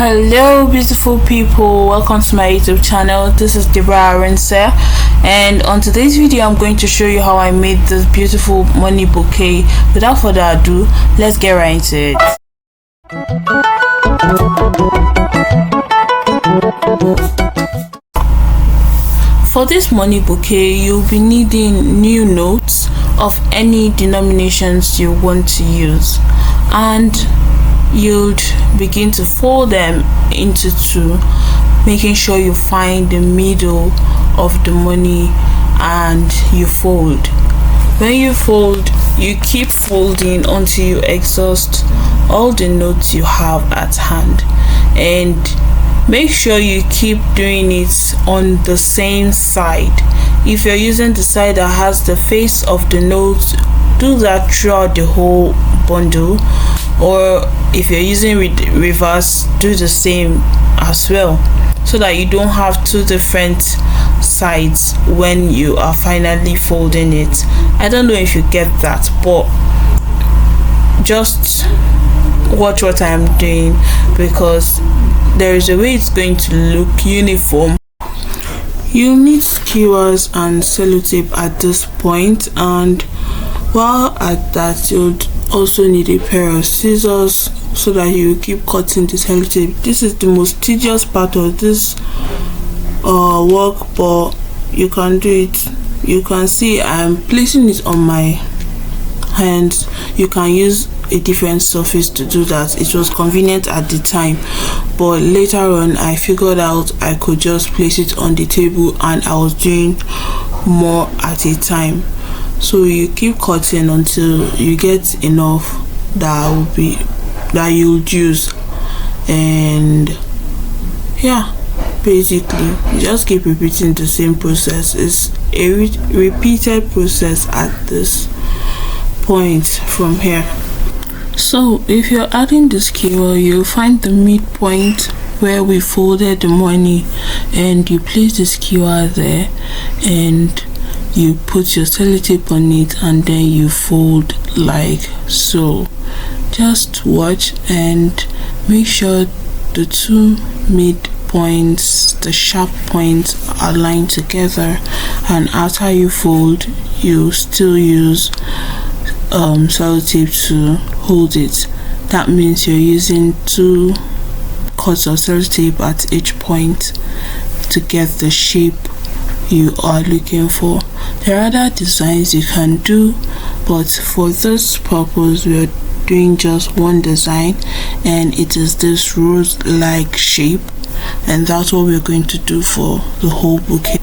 Hello beautiful people, welcome to my YouTube channel. This is Deborah Arinse, and on today's video I'm going to show you how I made this beautiful money bouquet. Without further ado, let's get right into it. For this money bouquet, you'll be needing new notes of any denominations you want to use, and you'd begin to fold them into two, making sure you find the middle of the money and you fold. When you fold, you keep folding until you exhaust all the notes you have at hand, and make sure you keep doing it on the same side. If you're using the side that has the face of the note, do that throughout the whole bundle, or if you're using reverse, do the same as well, so that you don't have two different sides when you are finally folding it. I don't know if you get that, but just watch what I'm doing, because there is a way it's going to look uniform. You need skewers and sellotape at this point, and while at that you'll also need a pair of scissors so that you keep cutting the sellotape. This is the most tedious part of this work, but you can do it. You can see I'm placing it on my hands. You can use a different surface to do that. It was convenient at the time, but later on I figured out I could just place it on the table, and I was doing more at a time. So you keep cutting until you get enough that you'll use, and yeah, basically you just keep repeating the same process. It's a repeated process at this point from here. So if you're adding the skewer, you'll find the midpoint where we folded the money, and you place the skewer there, and you put your sellotape on it, and then you fold like so. Just watch and make sure the two midpoints, the sharp points, are aligned together, and after you fold, you still use sellotape to hold it. That means you're using two cuts of sellotape at each point to get the shape you are looking for. There are other designs you can do, but for this purpose we're doing just one design, and it is this rose like shape, and that's what we're going to do for the whole bouquet.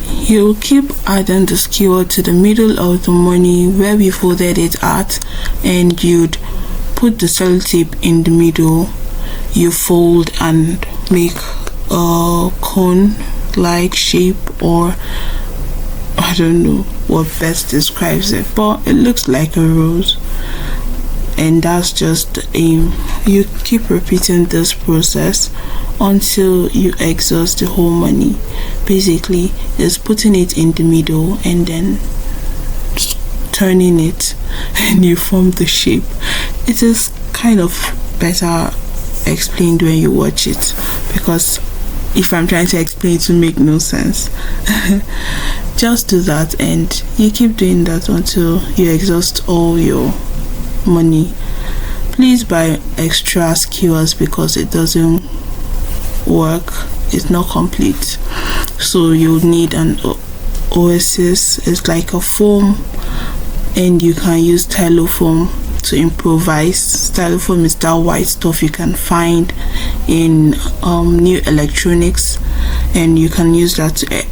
You'll keep adding the skewer to the middle of the money where we folded it at, and you'd put the sellotape in the middle. You fold and make a cone like shape, or I don't know what best describes it, but it looks like a rose, and that's just the aim. You keep repeating this process until you exhaust the whole money. Basically just putting it in the middle and then turning it, and you form the shape. It is kind of better explained when you watch it, because if I'm trying to explain, it will make no sense. Just do that, and you keep doing that until you exhaust all your money. Please buy extra skewers, because it doesn't work, it's not complete. So you'll need an oasis. It's like a foam, and you can use styrofoam to improvise. Styrofoam is that white stuff you can find in new electronics, and you can use that to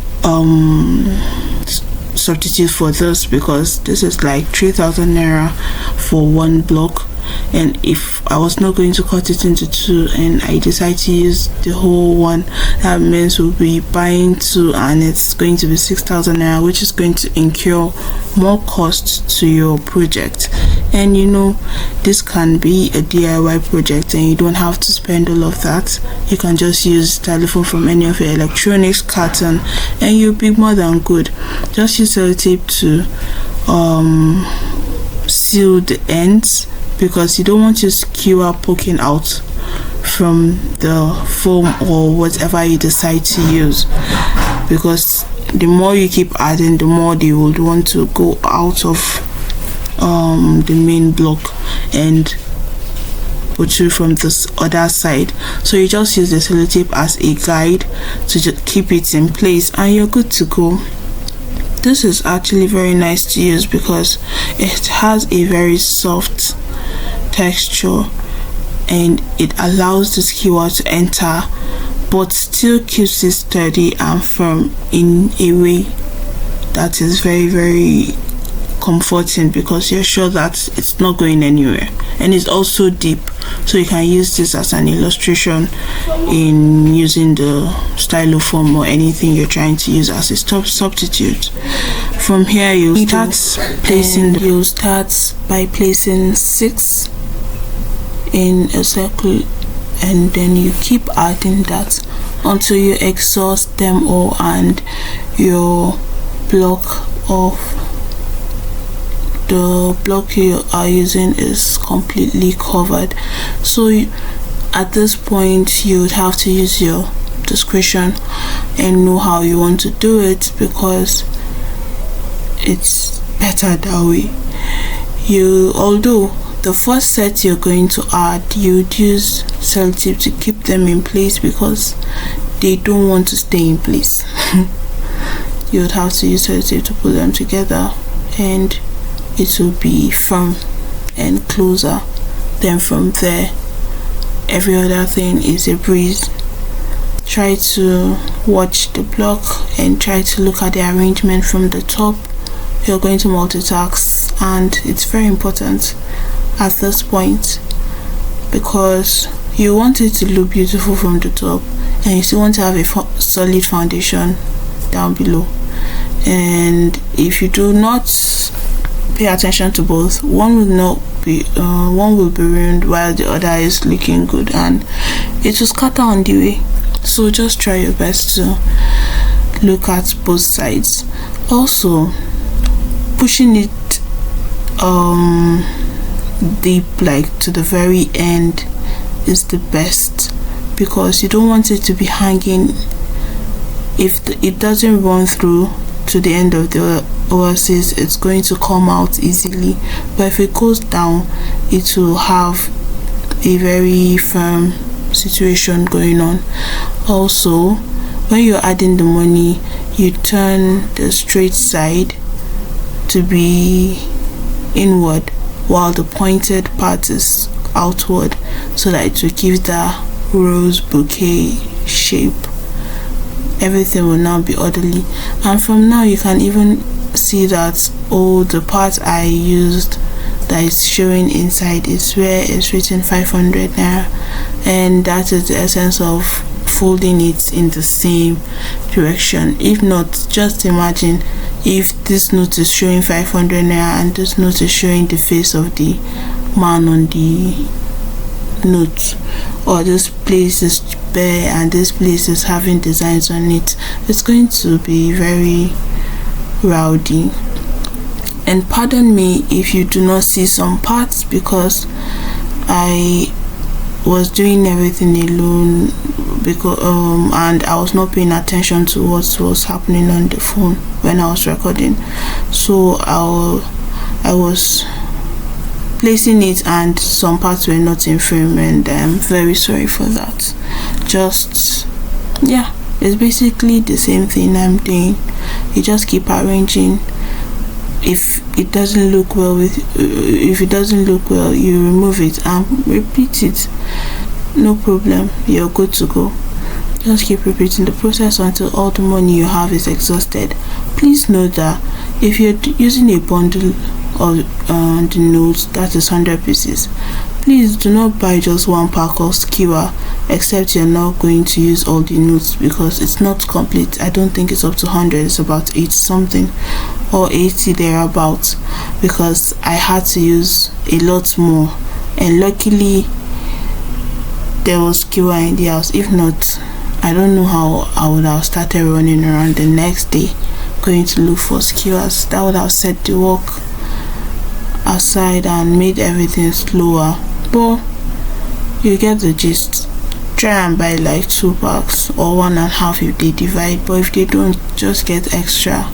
substitute for this, because this is like 3,000 naira for one block. And if I was not going to cut it into two and I decide to use the whole one, that means we'll be buying two, and it's going to be 6,000 naira, which is going to incur more costs to your project. And you know, this can be a DIY project, and you don't have to spend all of that. You can just use telephone from any of your electronics carton, and you'll be more than good. Just use sellotape to seal the ends, because you don't want your skewer poking out from the foam or whatever you decide to use, because the more you keep adding, the more they would want to go out of the main block and protrude from this other side. So you just use the sellotape as a guide to just keep it in place and you're good to go. This is actually very nice to use because it has a very soft texture and it allows the skewer to enter but still keeps it sturdy and firm in a way that is very, very comforting, because you're sure that it's not going anywhere. And it's also deep, so you can use this as an illustration in using the styrofoam or anything you're trying to use as a substitute. From here you'll start by placing 6 in a circle, and then you keep adding that until you exhaust them all and your block of the block you are using is completely covered. So at this point you would have to use your discretion and know how you want to do it, because it's better that way. Although the first set you're going to add, you would use sellotape to keep them in place because they don't want to stay in place. You would have to use sellotape to put them together and it will be firm and closer. Then from there, every other thing is a breeze. Try to watch the block and try to look at the arrangement from the top. You're going to multitask, and it's very important at this point because you want it to look beautiful from the top and you still want to have a solid foundation down below. And if you do not pay attention to both, one will be ruined while the other is looking good and it will scatter on the way. So just try your best to look at both sides. Also, pushing it deep, like to the very end, is the best because you don't want it to be hanging. If it doesn't run through to the end of the oasis, it's going to come out easily, but if it goes down, it will have a very firm situation going on. Also, when you're adding the money, you turn the straight side to be inward while the pointed part is outward, so that it will give the rose bouquet shape. Everything will now be orderly, and from now you can even see that the part I used that is showing inside is where it's written 500 naira, and that is the essence of folding it in the same direction. If not, just imagine if this note is showing 500 naira and this note is showing the face of the man on the note, or this place is bare and this place is having designs on it. It's going to be very rowdy. And pardon me if you do not see some parts, because I was doing everything alone because and I was not paying attention to what was happening on the phone when I was recording. So I was placing it and some parts were not in frame, and I'm very sorry for that. It's basically the same thing I'm doing. You just keep arranging. If it doesn't look well, you remove it and repeat it. No problem, you're good to go. Just keep repeating the process until all the money you have is exhausted. Please note that if you're using a bundle of the notes that is 100 pieces, please do not buy just one pack of skewer, except you're not going to use all the notes, because it's not complete. I don't think it's up to 100, it's about 80 something or 80 thereabouts, because I had to use a lot more, and luckily there was skewer in the house. If not, I don't know how I would have started running around the next day going to look for skewers. That would have set the work aside and made everything slower, but you get the gist. try and buy like 2 packs or 1.5 if they divide, but if they don't, just get extra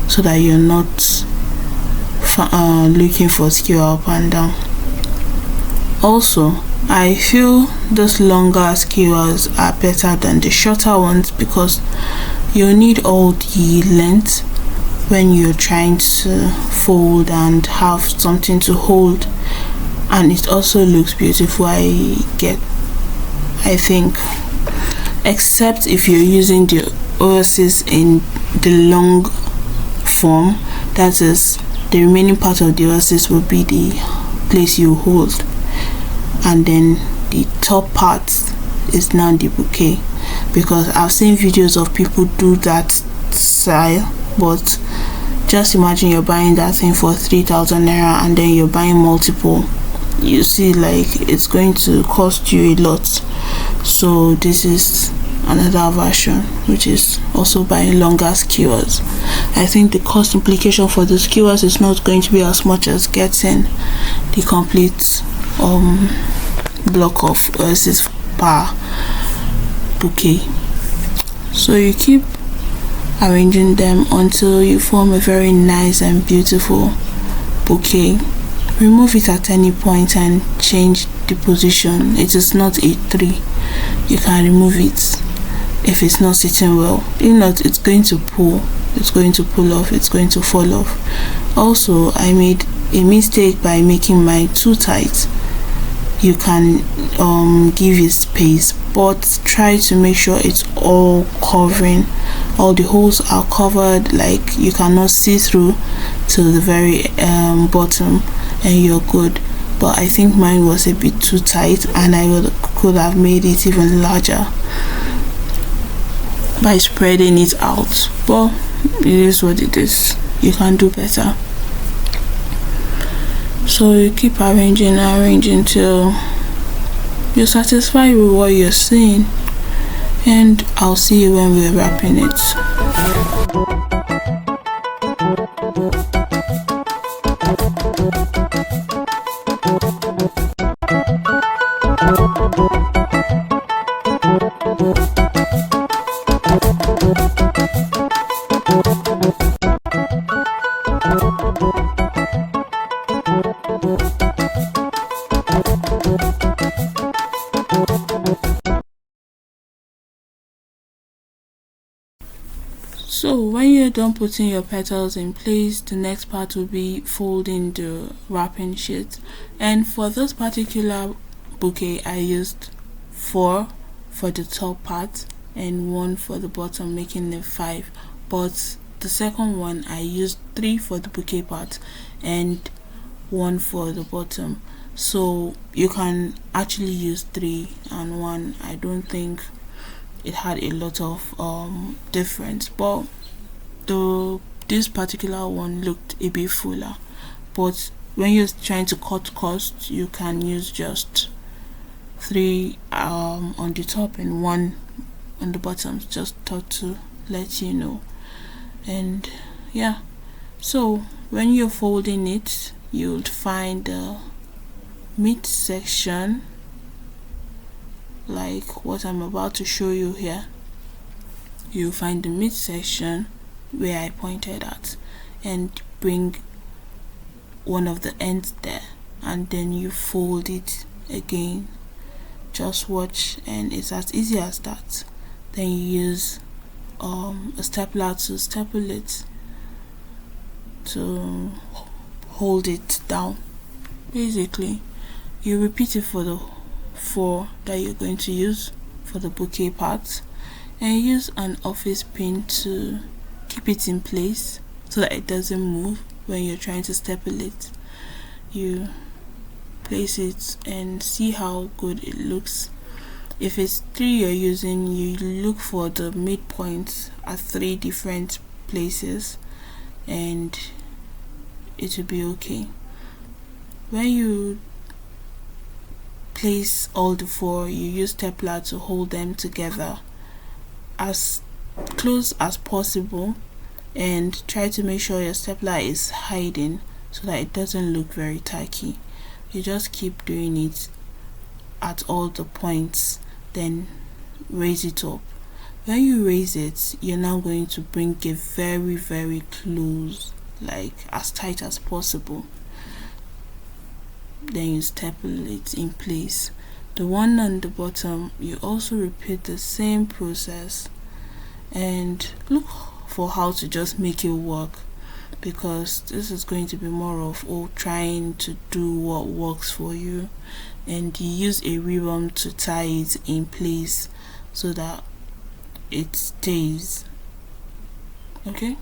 so that you're not looking for skewer up and down. Also, I feel those longer skewers are better than the shorter ones because you need all the length when you're trying to fold and have something to hold, and it also looks beautiful. I think, except if you're using the oasis in the long form, that is, the remaining part of the oasis will be the place you hold, and then the top part is now the bouquet, because I've seen videos of people do that style. But just imagine you're buying that thing for 3,000 naira and then you're buying multiple. You see, like, it's going to cost you a lot. So this is another version, which is also buying longer skewers. I think the cost implication for the skewers is not going to be as much as getting the complete block of oasis per bouquet. So you keep arranging them until you form a very nice and beautiful bouquet. Remove it at any point and change the position. It is not a 3. You can remove it if it's not sitting well. If not, it's going to pull off, it's going to fall off. Also, I made a mistake by making mine too tight. You can give it space, but try to make sure it's all covering, all the holes are covered, like you cannot see through to the very bottom, and you're good. But I think mine was a bit too tight, and I could have made it even larger by spreading it out, but it is what it is. You can do better. So you keep arranging till you're satisfied with what you're seeing, and I'll see you when we're wrapping it. So when you're done putting your petals in place, the next part will be folding the wrapping sheet. And for this particular bouquet, I used 4 for the top part and 1 for the bottom, making it 5. But the second one, I used 3 for the bouquet part and 1 for the bottom. So you can actually use 3 and 1. I don't think it had a lot of difference, but this particular one looked a bit fuller. But when you're trying to cut costs, you can use just 3 on the top and 1 on the bottom. Just thought to let you know. And yeah, so when you're folding it, you'll find the mid section, like what I'm about to show you here. You'll find the mid section where I pointed at, and bring one of the ends there, and then you fold it again. Just watch, and it's as easy as that. Then you use a stapler to staple it to hold it down. Basically, you repeat it for the 4 that you're going to use for the bouquet part, and use an office pin to keep it in place so that it doesn't move when you're trying to staple it. You place it and see how good it looks. If it's 3 you're using, you look for the midpoints at 3 different places and it will be okay. When you place all the 4, you use stapler to hold them together as close as possible, and try to make sure your stapler is hiding so that it doesn't look very tacky. You just keep doing it at all the points, then raise it up. When you raise it, you're now going to bring it very, very close, like as tight as possible. Then you staple it in place. The one on the bottom, you also repeat the same process and look for how to just make it work, because this is going to be more of trying to do what works for you, and you use a ribbon to tie it in place so that it stays. Okay,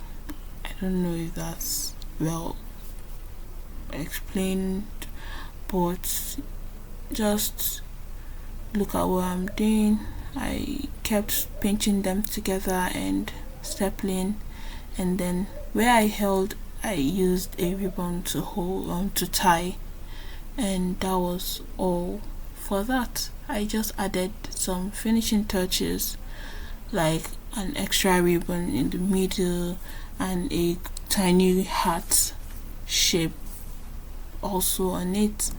I don't know if that's well explained, but just look at what I'm doing. I kept pinching them together and stapling, and then where I held, I used a ribbon to hold to tie, and that was all for that. I just added some finishing touches like an extra ribbon in the middle and a tiny heart shape also on it,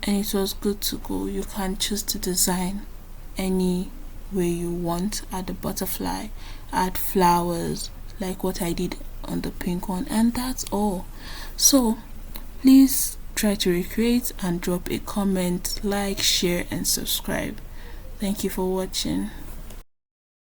and it was good to go. You can choose to design any way you want. Add a butterfly, add flowers like what I did on the pink one, and that's all. So please try to recreate and drop a comment, like, share and subscribe. Thank you for watching.